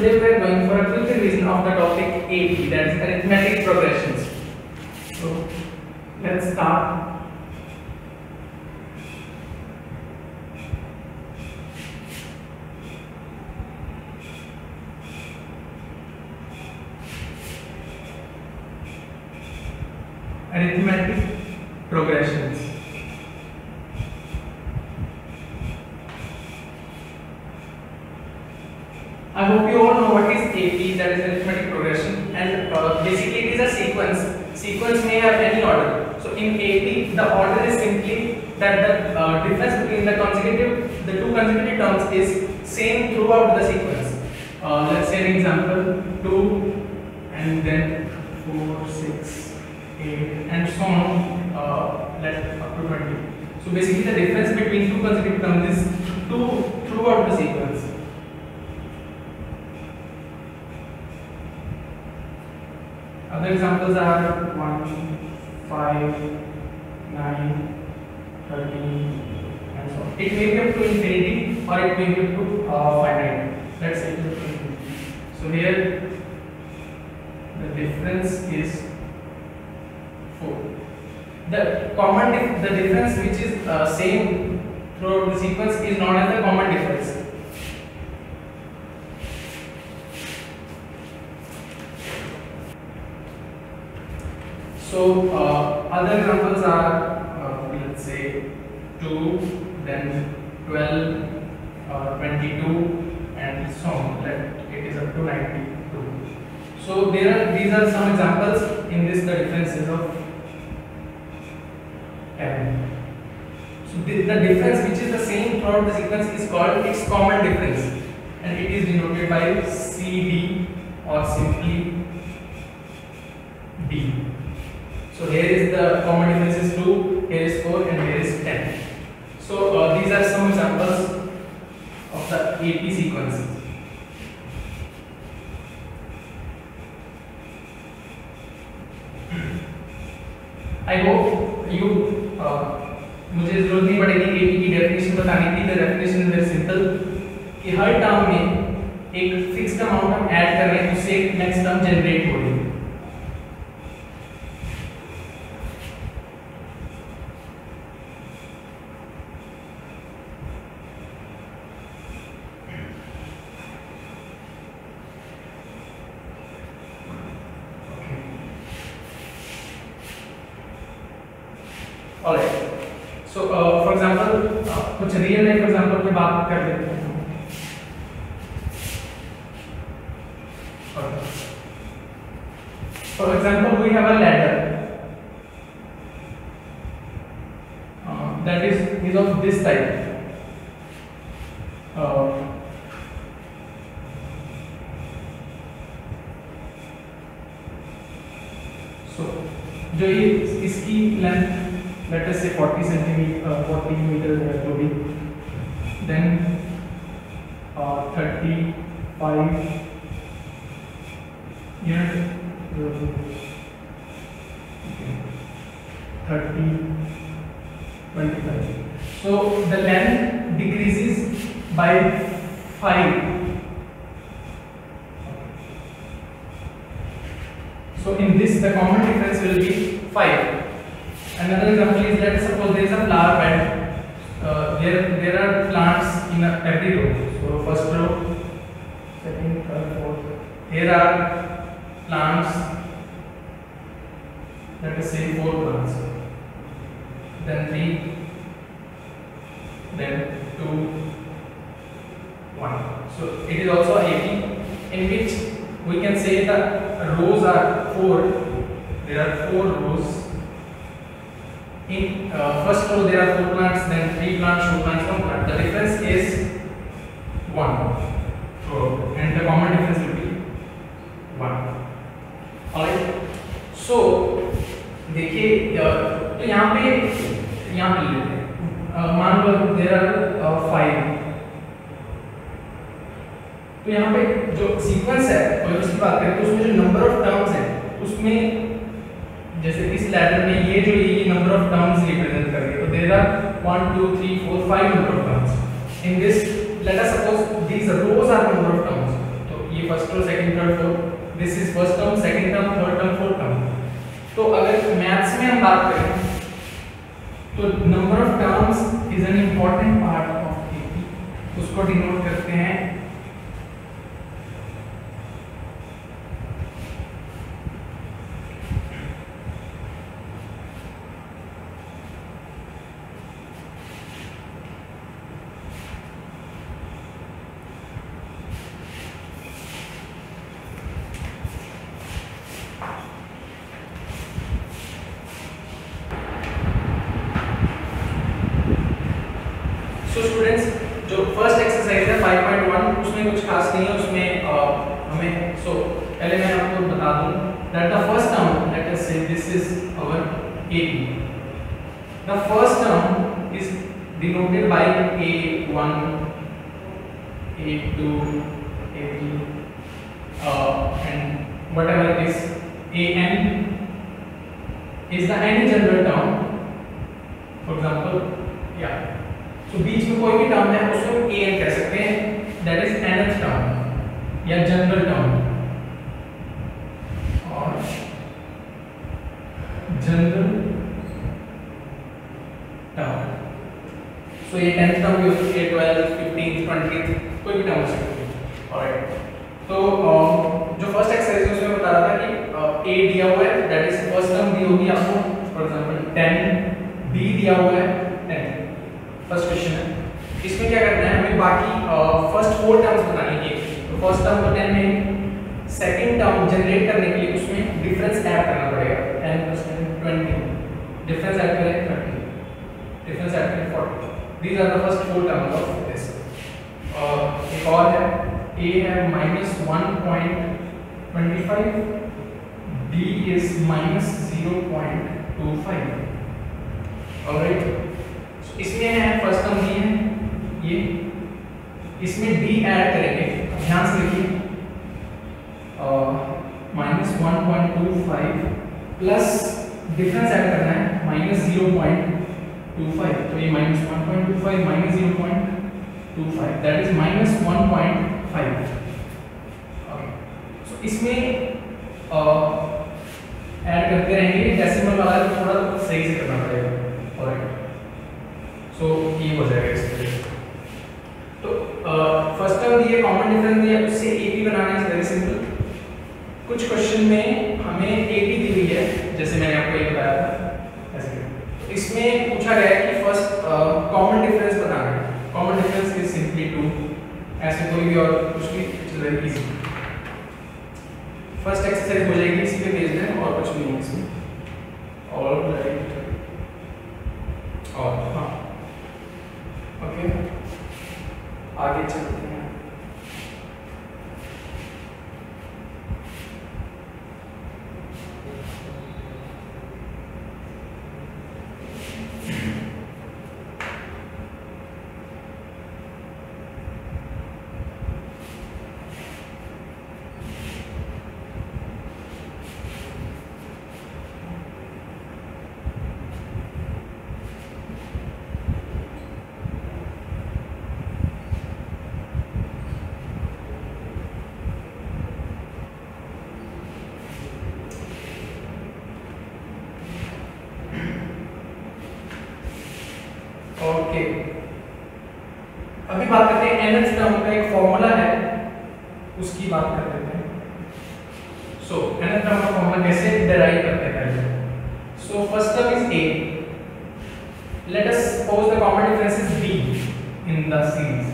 today we are going for a quick revision of the topic AP, that is arithmetic progressions. So let's start. Arithmetic progressions. I hope you all know what is AP, that is arithmetic progression, and basically it is a sequence. Sequence may have any order. So in AP, the order is simply that the difference between the two consecutive terms is same throughout the sequence. Let's say an example: 2 and then 4, 6, 8, and so on. Let up to 20. So basically, the difference between two consecutive terms is 2 throughout the sequence. Other examples are 1, 5, 9, 13, and so on. It may be up to infinity or it may be up to finite. Let's say to infinity. So here the difference is 4. The difference which is same throughout the sequence is known as the common difference. So other examples are let's say 2, then 12, 22, and so on. It is up to 92. So these are some examples. In this, the differences of 10. So the difference which is the same throughout the sequence is called its common difference, and it is denoted by CD or simply D. So here is the common difference is 2, here is 4, and here is 10. So these are some examples of the AP sequences. I hope you मुझे जरूरत नहीं पड़ेगी AP की definition बताने की. The definition is very simple कि हर term में एक फिक्स्ड अमाउंट हम ऐड कर रहे हैं, उससे एक नेक्स्ट टर्म जनरेट हो रही है. Alright. So for example, कुछ रियल लाइफ एग्जांपल की बात कर लेते हैं. For example, we have a ladder that is of this type. So जो ये इसकी length let us say 40 centimeter 40 meters has to be, then 35 unit 30 25. So the length decreases by 5. So in this the common difference will be 5. Another example is, let's suppose there is a flower bed. There are plants in every row. So first row, second, third, fourth. Here are plants. Let us say 4 plants. Then 3. Then 2. 1. So it is also AP, in which we can say the rows are 4. There are 4 rows. In first row there are 4 plants, then 3 plants, 2 plants, 1 plant. The difference is 1. So, and the common difference will be 1. Alright. So देखिए तो यहाँ पे लेते हैं. मान लो there are 5. तो यहाँ पे जो सीक्वेंस है और उसकी बात करें तो उसमें जो नंबर ऑफ टर्म्स है उसमें जैसे इस लैडर में ये नंबर ऑफ टर्म्स रिप्रेजेंट कर रही है. तो there are 1 2 3 4 5 number of terms. In this let us suppose these rows are number of terms. तो ये first row second third fourth, this is first term second term third term fourth term. तो अगर maths में हम बात करें तो number of terms is an important part of AP, उसको डिनोट करते हैं सो स्टूडेंट्स, जो फर्स्ट एक्सरसाइज है 5.1 उसमें कुछ खास नहीं है, उसमें हमें पहले मैं आपको बता दूं that the first term, let us say this is our AP, the first term is denoted by A1 A2 A3 and whatever it is, AN is the any general term, for example so बीच में कोई भी term है उसको AN कह सकते हैं, that is nth term या general term, और जनरल टर्म। सो ये 10th टर्म भी हो सकती है, 12th 15th 20th कोई भी टर्म हो सकती है। ऑलराइट, तो जो फर्स्ट एक्सरसाइज है उसमें बता रहा था कि A दिया हुआ है, दैट इज फर्स्ट टर्म दी होगी आपको, फॉर एग्जांपल 10, B दिया हुआ है 10, फर्स्ट क्वेश्चन है। इसमें क्या करना है, हमें बाकी फर्स्ट 4 टर्म्स बतानी है। तो फर्स्ट टर्म को 10 में, सेकंड टर्म जनरेट करने के लिए उसमें डिफरेंस ऐड करना पड़ेगा, 10 + 10 20, डिफरेंस ऐड करें 30, डिफरेंस ऐड करें 40। These are the first 4 terms of this. एक और है, A है -1.25, B is -0.25। ऑलराइट, इसमें है फर्स्ट टर्म दी है ये, इसमें D ऐड करेंगे, ध्यान से देखिए, -1.25 प्लस डिफरेंस ऐड करना है -0.25, तो ये -1.25 -0.25 दैट इज -1.5। सो इसमें ऐड करते रहेंगे, डेसिमल वाला थोड़ा सही से करना पड़ेगा। ऑलराइट, सो ये हो जाएगा इससे। तो फर्स्ट टर्म दिए, कॉमन डिफरेंस दिया, उससे AP बनाना है, वेरी सिंपल। कुछ क्वेश्चन में हमें AP दी हुई है, जैसे मैंने आपको ये बताया था ऐसे। तो इसमें पूछा गया है कि फर्स्ट कॉमन डिफरेंस बताना है, कॉमन डिफरेंस इज सिंपली 2, ऐसे कोई भी और कुछ भी, it's very easy. First exercise हो जाएगी, इसी पे भेज दें, और कुछ नहीं है इसमें। ऑलराइट, और हाँ ओके, आगे चलते हैं। ओके, अभी बात करते हैं nth टर्म का एक फॉर्मूला है, उसकी बात कर लेते हैं। सो nth टर्म का फॉर्मूला कैसे डिराइव करते हैं पहले। So first term is A, late us suppose the common difference is B in the series.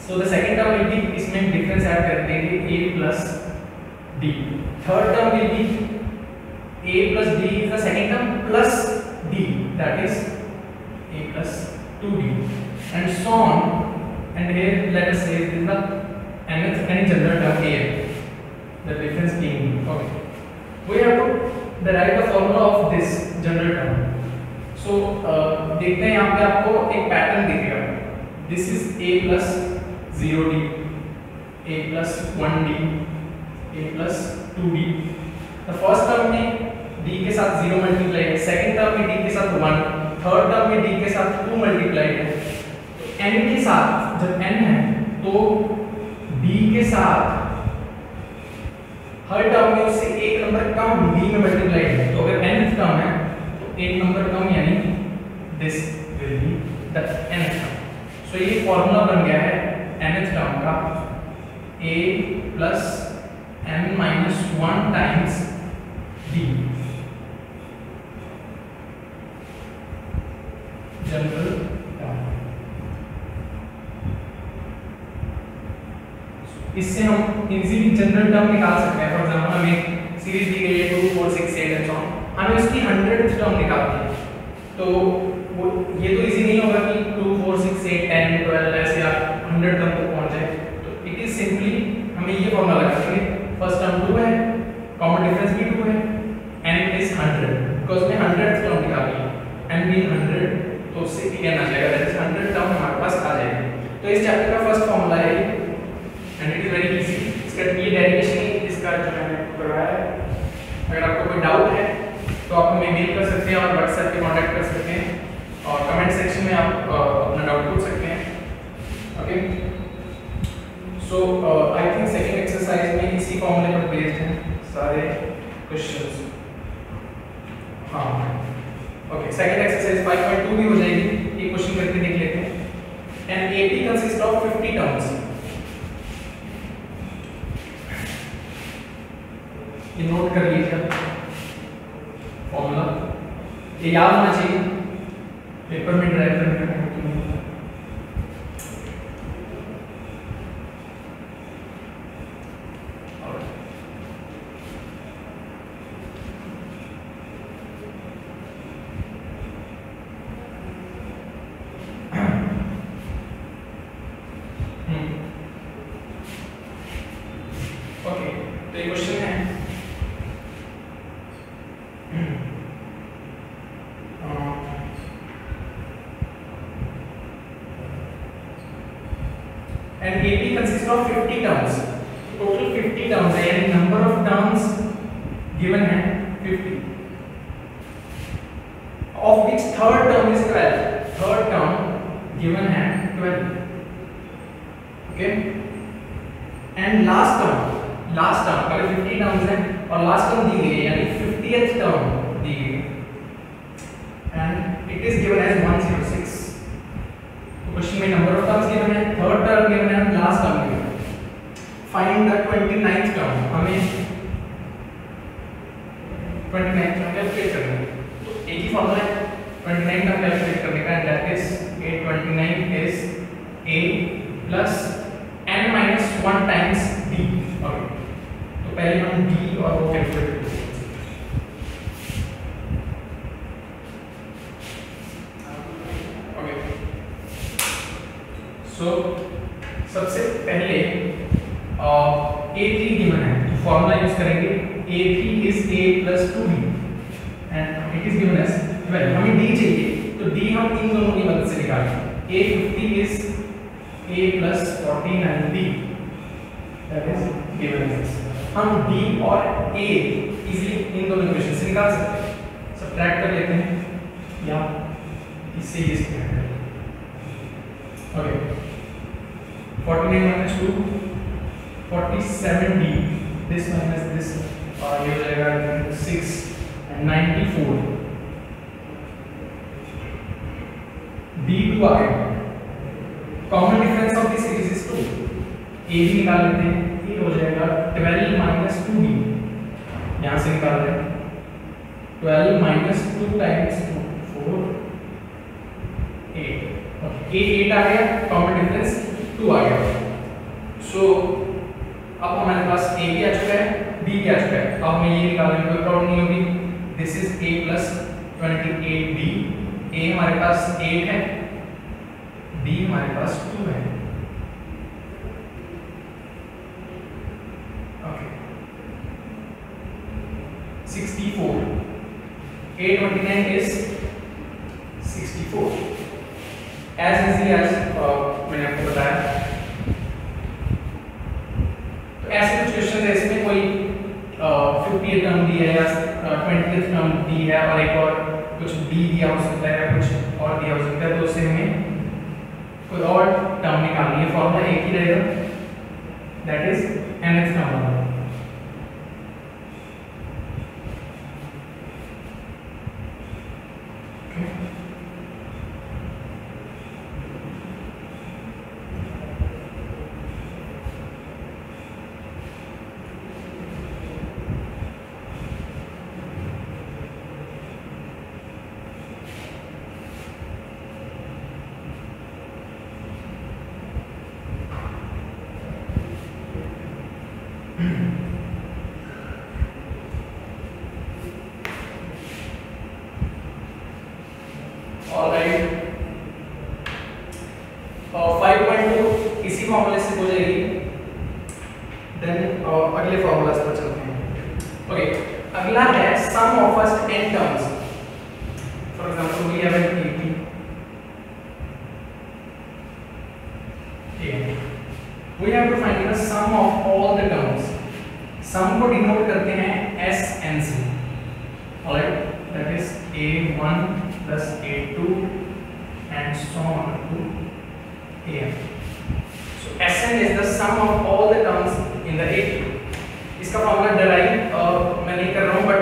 So the second term will be, इसमें डिफरेंस ऐड कर देंगे A + D। Third term will be A + D is the second term plus D, that is A plus 2D, and so on, and here let us say this is the nth any general term A, the difference being okay. We have to derive the formula of this general term. So देखते हैं यहाँ पे आपको एक pattern दिखेगा, this is A plus 0D, A plus 1D, A plus 2D। the first term में D के साथ 0 मल्टीप्लाई है, सेकंड टर्म में D के साथ 1, थर्ड टर्म में D के साथ 2 मल्टीप्लाई है। N के साथ जब N है तो b के साथ हर टर्म में उससे एक नंबर कम b में मल्टीप्लाइड है, तो अगर nth टर्म है तो एक नंबर कम, यानी this will be the nth term. So ये फॉर्मूला बन गया है nth टर्म का a plus n minus 1 times d general term. इससे हम इजीली जनरल टर्म निकाल सकते हैं। फॉर एग्जांपल हमें सीरीज दी गई है 2 4 6 8 एंड सो ऑन, हमें उसकी 100th टर्म निकालनी है, तो वो ये तो इजी नहीं होगा कि 2 4 6 8 10 12 ऐसे आप 100 टर्म तक पहुंच जाए। तो इट इज सिंपली हमें ये फॉर्मूला लगा देंगे, फर्स्ट टर्म 2 है, कॉमन डिफरेंस भी 2 है, एंड इट इज 100 बिकॉज़ में 100th टर्म निकालनी है, एंड बीइंग 100 तो उससे n आ जाएगा, दैट इज 100 टर्म हमारे पास आ जाएगी। तो इस चैप्टर का फर्स्ट फॉर्मूला है and it is very easy. इसका ये डेरिवेशन इसका जो मैंने करवाया है, अगर आपको कोई डाउट है तो आप हमें मेल कर सकते हैं और व्हाट्सएप पे कांटेक्ट कर सकते हैं, और कमेंट सेक्शन में आप अपना डाउट पूछ सकते हैं। Okay, so I think second exercise में इसी फॉर्मूले पर बेस्ड हैं सारे क्वेश्चंस। हाँ ओके, सेकंड एक्सरसाइज 5.2 भी हो जाएगी, ये क्वेश्चन करके देख लेते हैं। An AP consist of 50 terms. ये नोट कर लीजिए फॉर्मूला, ये याद होना चाहिए, पेपर में ड्राइव करने का ओके। तो ये क्वेश्चन है and AP consists of 50 terms, total 50 terms है, यानी number of terms given है 50, of which third term is 12, third term given है 12, okay, and last term अगर 50 terms है और last term दी गई है यानी 50th term दी गई है, and it is given as 106। Question में नंबर ऑफ टर्म्स गिवन है, थर्ड टर्म गिवन है, लास्ट टर्म गिवन है। फाइंड द 29th टर्म, हमें 29th टर्म कैलकुलेट करना है, तो एक ही फॉर्मूला है 29th टर्म कैलकुलेट करने का, and that is a29 is a plus n minus 1 times d। Okay, तो पहले हम d और वो कैलकुलेट करते हैं। सो सबसे पहले A3 गिवन है, तो फॉर्मूला यूज करेंगे, A3 is A plus 2B and it is given as 12। हमें D चाहिए, तो D हम इन दोनों की मदद से निकालेंगे। A50 is A plus 49B, that is given as. हम D और A इजीली इन दोनों इक्वेशन से निकाल सकते हैं, सब्ट्रैक्ट कर लेते हैं या इससे ये सब्ट्रैक्ट कर लेते हैं। Okay, 49 minus 2 47D, this minus this, और ये हो जाएगा 6 and 94। D2 आ गया, common difference of this series is 2, A भी निकाल लेते हैं, ये हो जाएगा 12 minus 2D, यहाँ से निकाल रहे हैं 12 minus 2 times 2 4 8। ओके, A 8 आ गया, कॉमन डिफरेंस 2 आ गया। सो अब हमारे पास A भी आ चुका है, B भी आ चुका है, अब हमें ये निकालने में कोई प्रॉब्लम नहीं होगी। This is A plus 28B, A हमारे पास 8 है, B हमारे पास 2 है। Okay, 64, A29 is 64, as easy as मैंने आपको बताया। तो ऐसे कुछ क्वेश्चन है, इसमें कोई 50th टर्म दी है या 20th टर्म दी है और एक और कुछ डी दिया हो सकता है या कुछ और दिया हो सकता है, तो उससे हमें कोई और टर्म निकालनी है। फॉर्मूला एक ही रहेगा, that is nth number. Alright, 5.2 इसी फॉर्मूले से हो जाएगी। देन अगले फॉर्मूलास पर चलते हैं। ओके, अगला है sum of first n terms. For example we have an AP, we have to find the sum of all the terms. सम को डिनोट करते हैं SN से, alright, that is A1 plus A2 and so on to AN. So SN is the sum of all the terms in the AP. इसका formula derive मैं नहीं कर रहा हूँ, but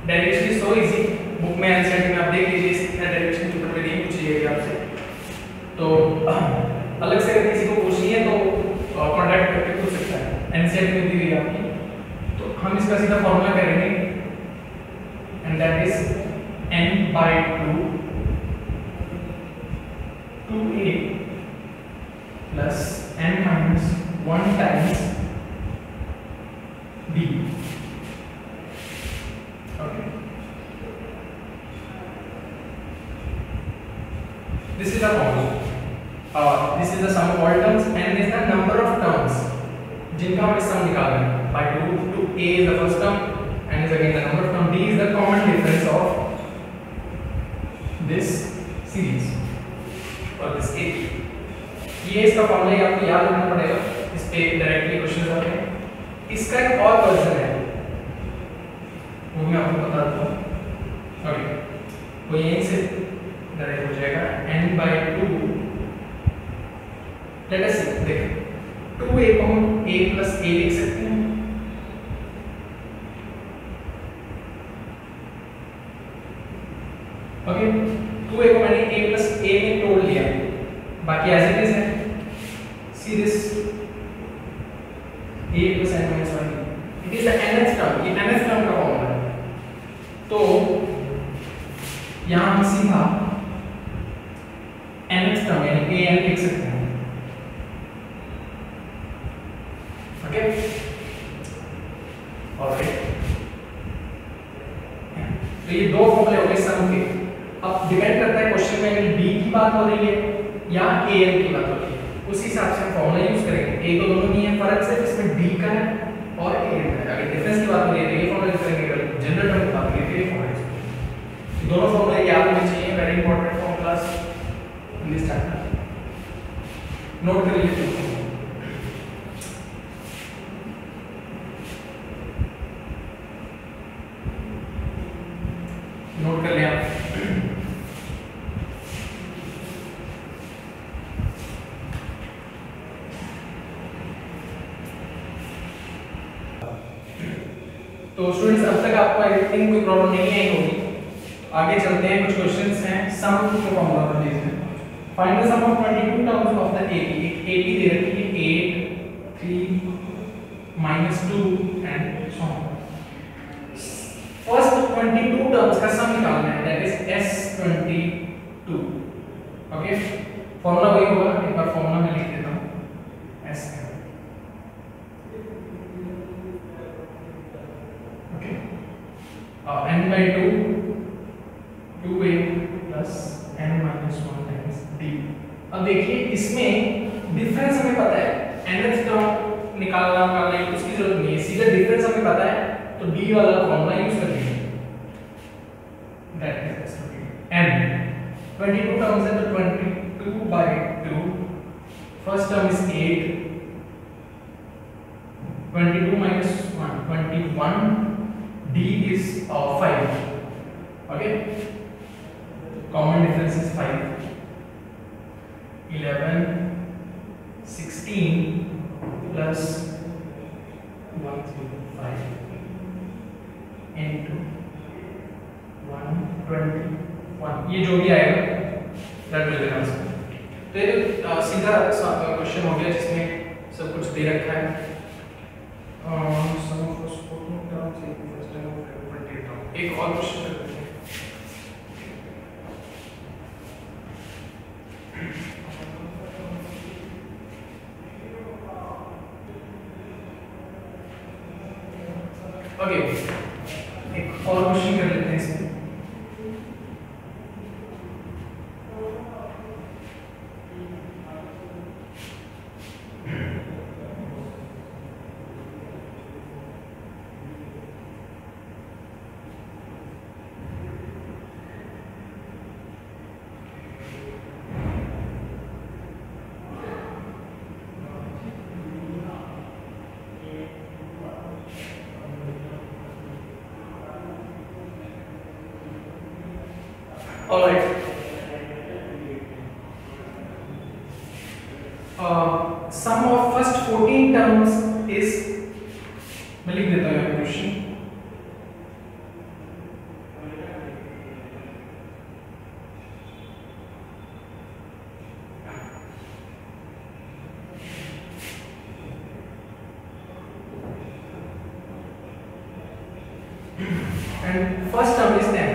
derivation is so easy. Book में NCERT में आप देख लीजिए, इसका डेरिवेशन पेपर में नहीं पूछी जाएगी आपसे। तो अलग से अगर किसी को पूछनी है तो कांटेक्ट करके पूछ सकता है, एनसीईआरटी में दी हुई है आपकी। तो हम इसका सीधा फॉर्मूला करेंगे, and that is n/2 2a plus n minus 1 times b. Okay, this is the formula. This is the sum of all terms, n is the number of terms जिनका हमें सम निकालना है। by 2 to a is the first term, n is again the number of term, d is the common difference of this series और this AP। ये इसका formula ही आपको याद रखना पड़ेगा, इस पे डायरेक्टली क्वेश्चन आते हैं। इसका एक और वर्जन है, वो मैं आपको बता देता हूँ। ओके, वो यहीं से डायरेक्ट हो जाएगा n/2। लेट अस देख, 2a को हम a plus a लिख सकते हैं। ओके, 2a को मैंने a plus a में तोड़ लिया, बाकी एज इट इज है। See this a plus n minus 1, it is the nth term, ये nth टर्म का फॉर्मूला है। तो यहां हम सीधा nth टर्म यानी an लिख सकते हैं। ओके, ऑलराइट, तो ये दो फॉर्मूले हो गए सम के। अब डिपेंड करता है क्वेश्चन में b की बात हो रही है या an की बात हो रही है, उस हिसाब से हम फॉर्मूला यूज करेंगे। a तो दोनों नहीं है, फर्क सिर्फ इसमें b का है और an का है। अगर डिफरेंस की बात हो रही है तो ये फॉर्मूला यूज करेंगे, अगर जनरल टर्म की बात हो रही है तो ये फॉर्मूला यूज करेंगे। दोनों फॉर्मूले याद होने चाहिए, very important formulas in this chapter, note कर लीजिए। नोट कर लिया? तो स्टूडेंट्स, अब तक आपको आई थिंक कोई प्रॉब्लम नहीं आई होगी। आगे चलते हैं, कुछ क्वेश्चंस हैं सम के फॉर्मूला पर बेस्ड है। Find the sum of 22 terms of the AP। एक AP दे रखी है 8 3 -2 and so on. First 22 terms का सम निकालना है, that is S22। Okay, formula वही होगा, एक बार फॉर्मूला मैं लिख देता हूं, S। Okay, n/2 2a plus n minus 1 times d। अब देखिए, इसमें डिफरेंस हमें पता है, nth टर्म निकालना उसकी जरूरत नहीं है, सीधा डिफरेंस हमें पता है, तो d वाला फॉर्मूला यूज कर लेंगे। दैट इज n 22 टर्म्स है तो 22/2, first term is 8, 22 minus 1 21, d is 5। okay, common difference is 5, 11 16 plus 105 into 121, ये जो भी आएगा दैट विल बी आंसर। तो ये सीधा क्वेश्चन हो गया जिसमें सब कुछ दे रखा है। सम ऑफ स्पोर्टिंग टर्म्स एक और क्वेश्चन करते हैं। ओके, एक और क्वेश्चन कर लेते हैं इसमें। Alright. Sum of first 14 terms is, मैं लिख देता हूँ question. And first term is 10.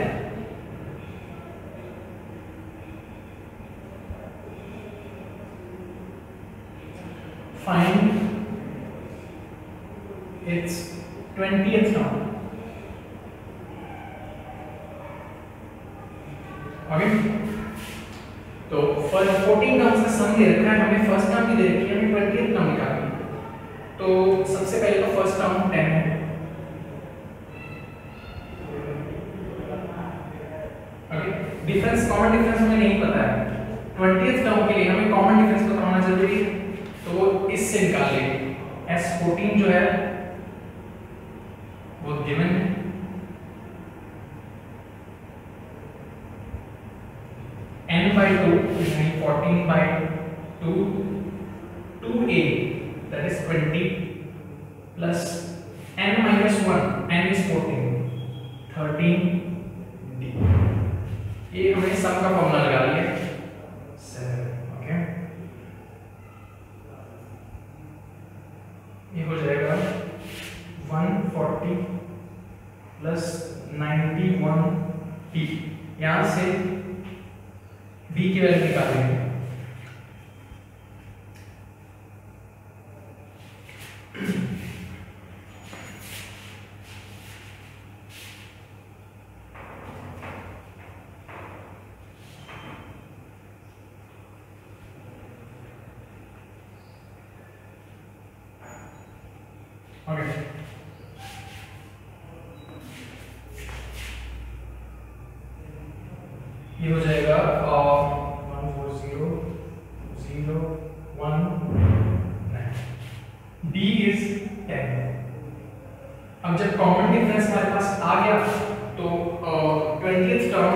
Find its 20th term. Okay, तो फर्स्ट 14 टर्म्स का सम दे रखा है, हमें फर्स्ट टर्म भी दे रखी है, हमें 20th टर्म निकालनी है। तो सबसे पहले तो फर्स्ट टर्म 10 है। ओके, डिफरेंस, कॉमन डिफरेंस हमें नहीं पता है। 20th टर्म के लिए हमें कॉमन डिफरेंस पता होना जरूरी है, तो वो इससे निकाल लेंगे। S14 जो है वो गिवन है, n/2 यानी 14/2 2a that is 20 plus n-1, n is 14 13d। ये हमने सम का फॉर्मूला लगा लिया 7। ओके, ये हो जाएगा 140 प्लस 91t। यहां से v की वैल्यू निकालेंगे। ओके, ये हो जाएगा 140,019। d is 10। अब जब कॉमन डिफरेंस हमारे पास आ गया तो 20th term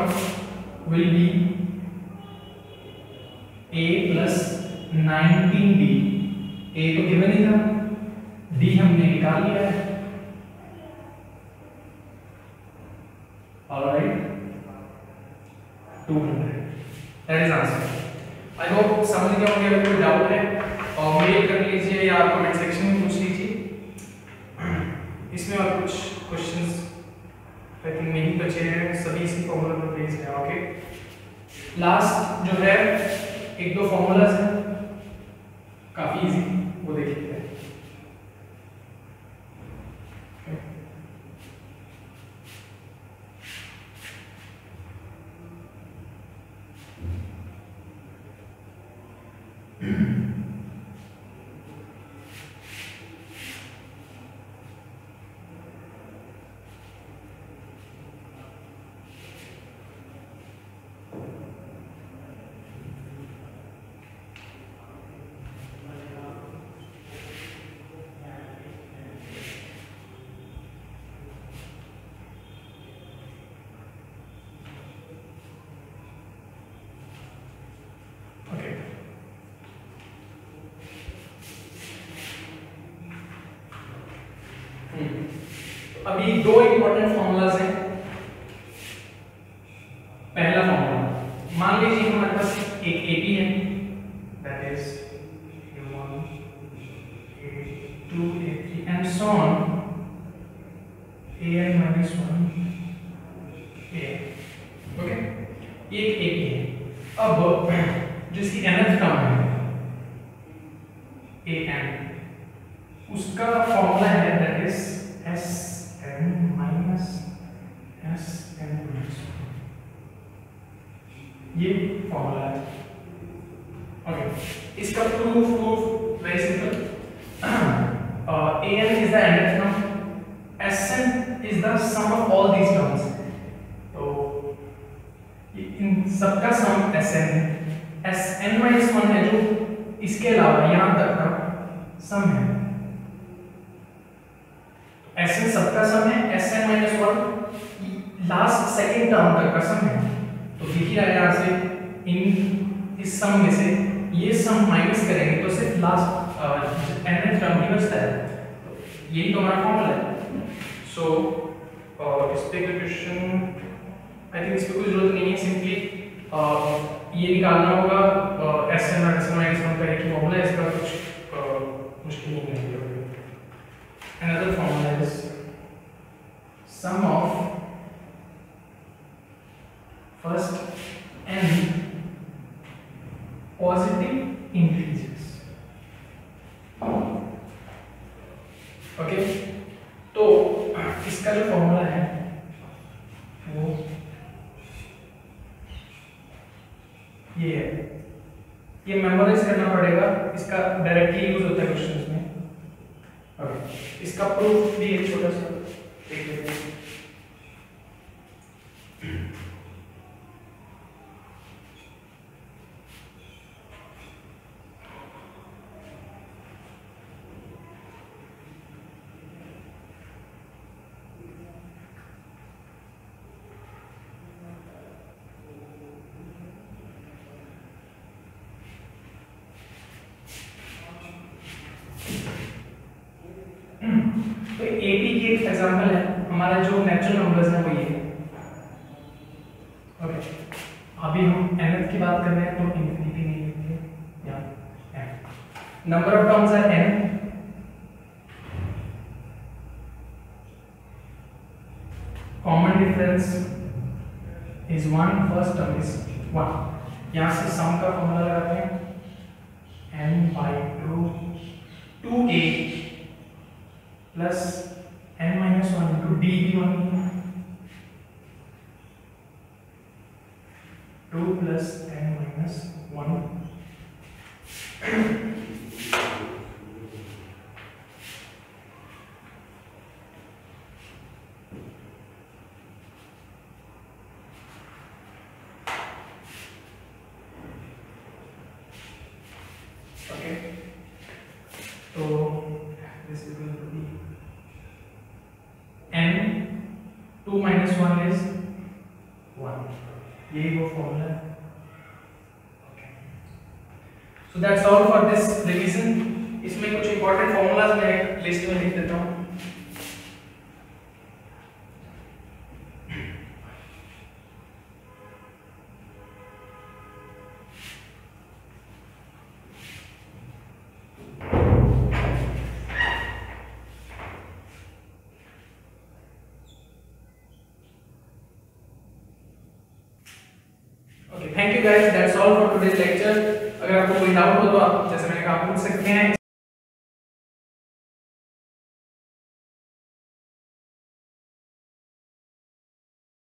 will be a plus 19d। a तो गिवन ही था, d हमने निकाल लिया है। Alright, 200 that is answer. I hope समझ गए होंगे। अगर कोई डाउट है और मेल कर लीजिए या कमेंट सेक्शन में पूछ लीजिए। इसमें और कुछ क्वेश्चंस आई थिंक नहीं बचे हैं, सभी इसी फॉर्मूला पर बेस्ड हैं। ओके, लास्ट जो है एक दो फॉर्मूलाज हैं काफी इजी, वो देख लेते हैं। अभी दो इंपॉर्टेंट फॉर्मूलाज हैं। पहला फॉर्मूला, मान लीजिए हमारे पास एक एपी है, that is a1 a2 a3 and so on an minus 1 a, okay, ये एक एपी है। अब जिसकी nth टर्म है an, उसका फॉर्मूला है that is sn minus sn minus 1, ये फॉर्मूला है। ओके, इसका proof very simple. an is the nth term, sn is the sum of all these terms, तो इन सबका सम sn है। sn minus 1 है जो इसके अलावा यहां तक का सम है, sn सबका सम है, sn minus 1 last second term तक का सम है। तो दिख ही रहा है यहाँ से इस सम में से ये सम माइनस करेंगे तो सिर्फ लास्ट nth टर्म ही बचता है। तो यही तो हमारा फॉर्मूला है। सो इस पे कोई क्वेश्चन, आई थिंक इस पे कोई जरूरत नहीं है, सिंपली ये निकालना होगा sn और sn minus 1 का एक ही फॉर्मूला है, इसका कुछ मुश्किल नहीं है। Another formula is sum of first n positive integers, okay. तो इसका जो फॉर्मूला है वो ये है, ये मेमोराइज करना पड़ेगा, इसका डायरेक्टली यूज होता है क्वेश्चंस में। ओके, इसका प्रूफ भी एक छोटा सा देख लेते हैं। तो एपी की एक एग्जांपल है, हमारा जो नेचुरल नंबर्स है वो ये है। ओके, अभी हम nth की बात कर रहे हैं तो इंफिनिटी नहीं लिखते या n, number of terms are n, common difference is 1, first term is 1। यहां से सम का फॉर्मूला लगाते हैं n/2 2a plus n minus 1 into d भी 1 है, 2 plus n minus 1 ओके। तो this is going to be n 2 minus 1 is 1, यही वो फॉर्मूला है। Okay, so that's all for this revision. इसमें कुछ इंपॉर्टेंट फॉर्मूलाज मैं एक लिस्ट में लिख देता हूँ। Thank you guys, that's all for today's lecture. अगर आपको कोई डाउट हो तो आप जैसे मैंने कहा पूछ सकते हैं।